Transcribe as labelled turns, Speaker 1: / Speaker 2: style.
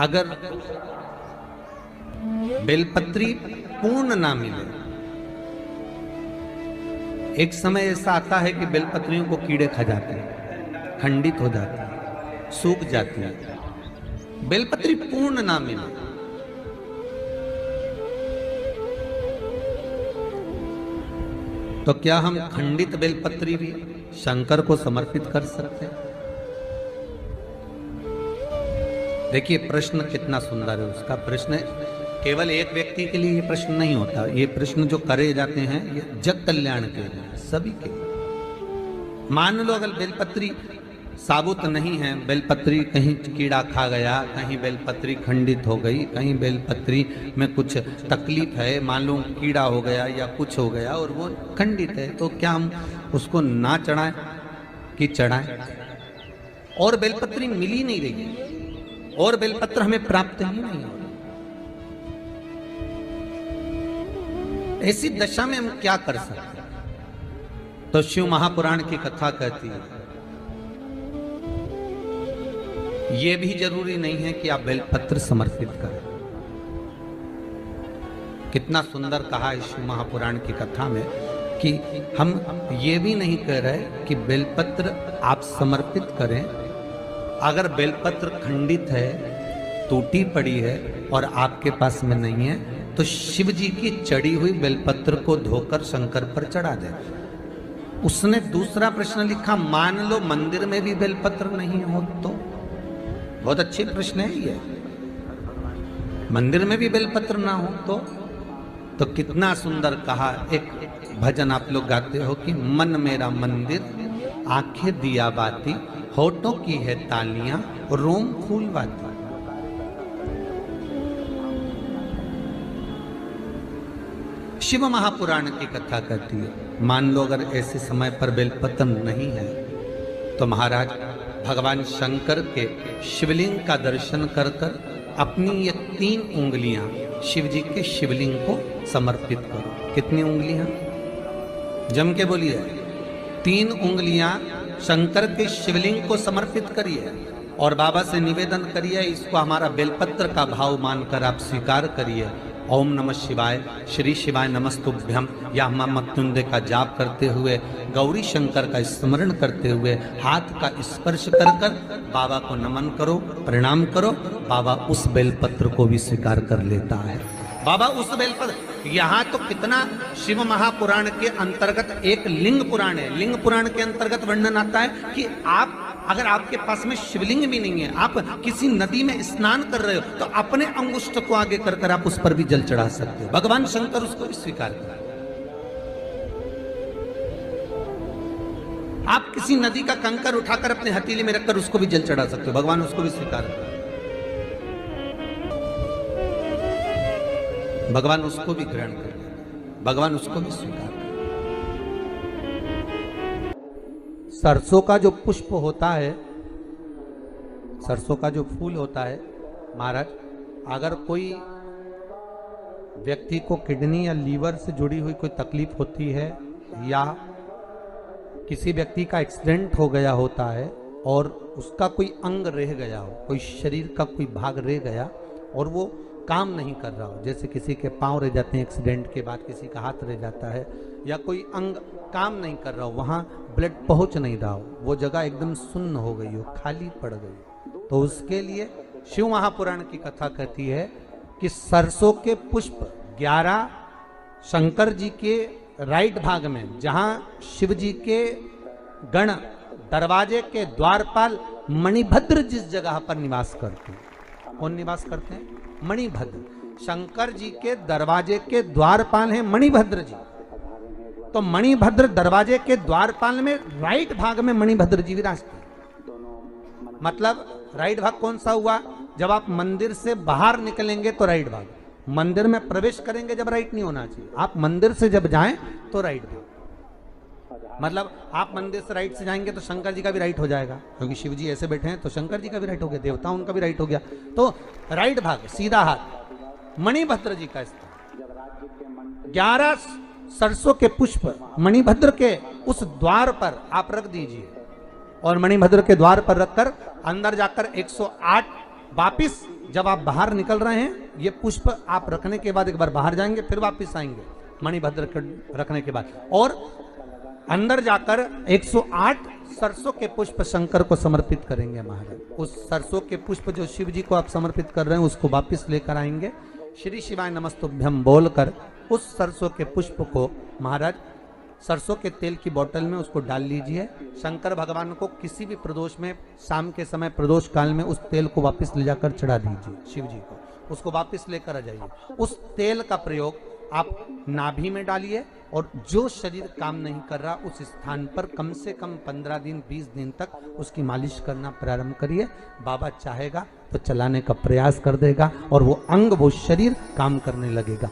Speaker 1: अगर बेलपत्री पूर्ण ना मिले, एक समय ऐसा आता है कि बेलपत्रियों को कीड़े खा जाते हैं, खंडित हो जाती है, सूख जाती है। बेलपत्री पूर्ण ना मिले तो क्या हम खंडित बेलपत्री भी शंकर को समर्पित कर सकते हैं? देखिए प्रश्न कितना सुंदर है। उसका प्रश्न केवल एक व्यक्ति के लिए ये प्रश्न नहीं होता, ये प्रश्न जो करे जाते हैं ये जग कल्याण के लिए, सभी के लिए। मान लो अगर बेलपत्री साबुत नहीं है, बेलपत्री कहीं कीड़ा खा गया, कहीं बेलपत्री खंडित हो गई, कहीं बेलपत्री में कुछ तकलीफ है, मान लो कीड़ा हो गया या कुछ हो गया और वो खंडित है, तो क्या हम उसको ना चढ़ाएं कि चढ़ाएं? और बेलपत्री मिल ही नहीं रही और बेलपत्र हमें प्राप्त ही नहीं हो, ऐसी दशा में हम क्या कर सकते हैं? तो शिव महापुराण की कथा कहती है यह भी जरूरी नहीं है कि आप बेलपत्र समर्पित करें। कितना सुंदर कहा है शिव महापुराण की कथा में कि हम ये भी नहीं कह रहे कि बेलपत्र आप समर्पित करें। अगर बेलपत्र खंडित है, टूटी पड़ी है और आपके पास में नहीं है तो शिव जी की चढ़ी हुई बेलपत्र को धोकर शंकर पर चढ़ा दे। उसने दूसरा प्रश्न लिखा, मान लो मंदिर में भी बेलपत्र नहीं हो तो? बहुत अच्छे प्रश्न है ये। मंदिर में भी बेलपत्र ना हो तो कितना सुंदर कहा। एक भजन आप लोग गाते हो कि मन मेरा मंदिर, आंखें दिया बाती, होठों की है तालियां, रोम फूलवाती। शिव महापुराण की कथा कहती है मान लो अगर ऐसे समय पर बेलपत्र नहीं है तो महाराज भगवान शंकर के शिवलिंग का दर्शन कर कर अपनी ये 3 उंगलियां शिव जी के शिवलिंग को समर्पित करो। कितनी उंगलियां? जम के बोलिए। 3 उंगलियां शंकर के शिवलिंग को समर्पित करिए और बाबा से निवेदन करिए, इसको हमारा बेलपत्र का भाव मानकर आप स्वीकार करिए। ओम नमः शिवाय, श्री शिवाय नमस्तुभ्यम या मृत्युंजय का जाप करते हुए, गौरी शंकर का स्मरण करते हुए हाथ का स्पर्श कर कर बाबा को नमन करो, प्रणाम करो। बाबा उस बेलपत्र को भी स्वीकार कर लेता है। बाबा उस बेलपत्र, यहाँ तो कितना शिव महापुराण के अंतर्गत एक लिंग पुराण है। लिंग पुराण के अंतर्गत वर्णन आता है कि आप अगर आपके पास में शिवलिंग भी नहीं है, आप किसी नदी में स्नान कर रहे हो तो अपने अंगुष्ठ को आगे कर कर आप उस पर भी जल चढ़ा सकते हो। भगवान शंकर उसको भी स्वीकार कर। आप किसी नदी का कंकर उठाकर अपने हथेली में रखकर उसको भी जल चढ़ा सकते हो, भगवान उसको भी स्वीकार कर। भगवान उसको भी ग्रहण कर, भगवान उसको भी स्वीकार कर। सरसों का जो पुष्प होता है, सरसों का जो फूल होता है महाराज, अगर कोई व्यक्ति को किडनी या लीवर से जुड़ी हुई कोई तकलीफ होती है या किसी व्यक्ति का एक्सीडेंट हो गया होता है और उसका कोई अंग रह गया हो, कोई शरीर का कोई भाग रह गया और वो काम नहीं कर रहा हो, जैसे किसी के पांव रह जाते हैं एक्सीडेंट के बाद, किसी का हाथ रह जाता है या कोई अंग काम नहीं कर रहा हो, वहां ब्लड पहुंच नहीं रहा हो, वो जगह एकदम सुन्न हो गई हो, खाली पड़ गई, तो उसके लिए शिव महापुराण की कथा कहती है कि सरसों के पुष्प 11 शंकर जी के राइट भाग में, जहां शिव जी के गण दरवाजे के द्वारपाल मणिभद्र जिस जगह पर निवास करते हैं, कौन निवास करते हैं? मणिभद्र। शंकर जी के दरवाजे के द्वारपाल हैं मणिभद्र जी। तो मणिभद्र दरवाजे के द्वारपाल में राइट भाग में मणिभद्र जी विराजते हैं। मतलब राइट भाग कौन सा हुआ? जब आप मंदिर से बाहर निकलेंगे तो राइट भाग, मंदिर में प्रवेश करेंगे जब राइट नहीं होना चाहिए, आप मंदिर से जब जाएं तो राइट भाग। मतलब आप मंदिर से राइट से जाएंगे तो शंकर जी का भी राइट हो जाएगा, क्योंकि शिव जी ऐसे बैठे हैं तो शंकर जी का भी राइट हो गया, देवता उनका भी राइट हो गया, तो राइट भाग सीधा हाथ मणिभद्र जी का स्थान। 11 सरसों के पुष्प मणिभद्र के उस द्वार पर आप रख दीजिए और मणिभद्र के द्वार पर रखकर अंदर जाकर 108 वापिस जब आप बाहर निकल रहे हैं, ये पुष्प आप रखने के बाद एक बार बाहर जाएंगे, फिर वापिस आएंगे मणिभद्र रखने के बाद, और अंदर जाकर 108 सरसों के पुष्प शंकर को समर्पित करेंगे महाराज। उस सरसों के पुष्प जो शिव जी को आप समर्पित कर रहे हैं उसको वापिस लेकर आएंगे, श्री शिवाय नमस्तुभ्यम बोलकर उस सरसों के पुष्प को महाराज सरसों के तेल की बोतल में उसको डाल लीजिए। शंकर भगवान को किसी भी प्रदोष में, शाम के समय प्रदोष काल में उस तेल को वापस ले जाकर चढ़ा दीजिए शिव जी को, उसको वापस लेकर आ जाइए। उस तेल का प्रयोग आप नाभि में डालिए और जो शरीर काम नहीं कर रहा उस स्थान पर कम से कम 15 दिन 20 दिन तक उसकी मालिश करना प्रारंभ करिए। बाबा चाहेगा तो चलाने का प्रयास कर देगा और वो अंग, वो शरीर काम करने लगेगा।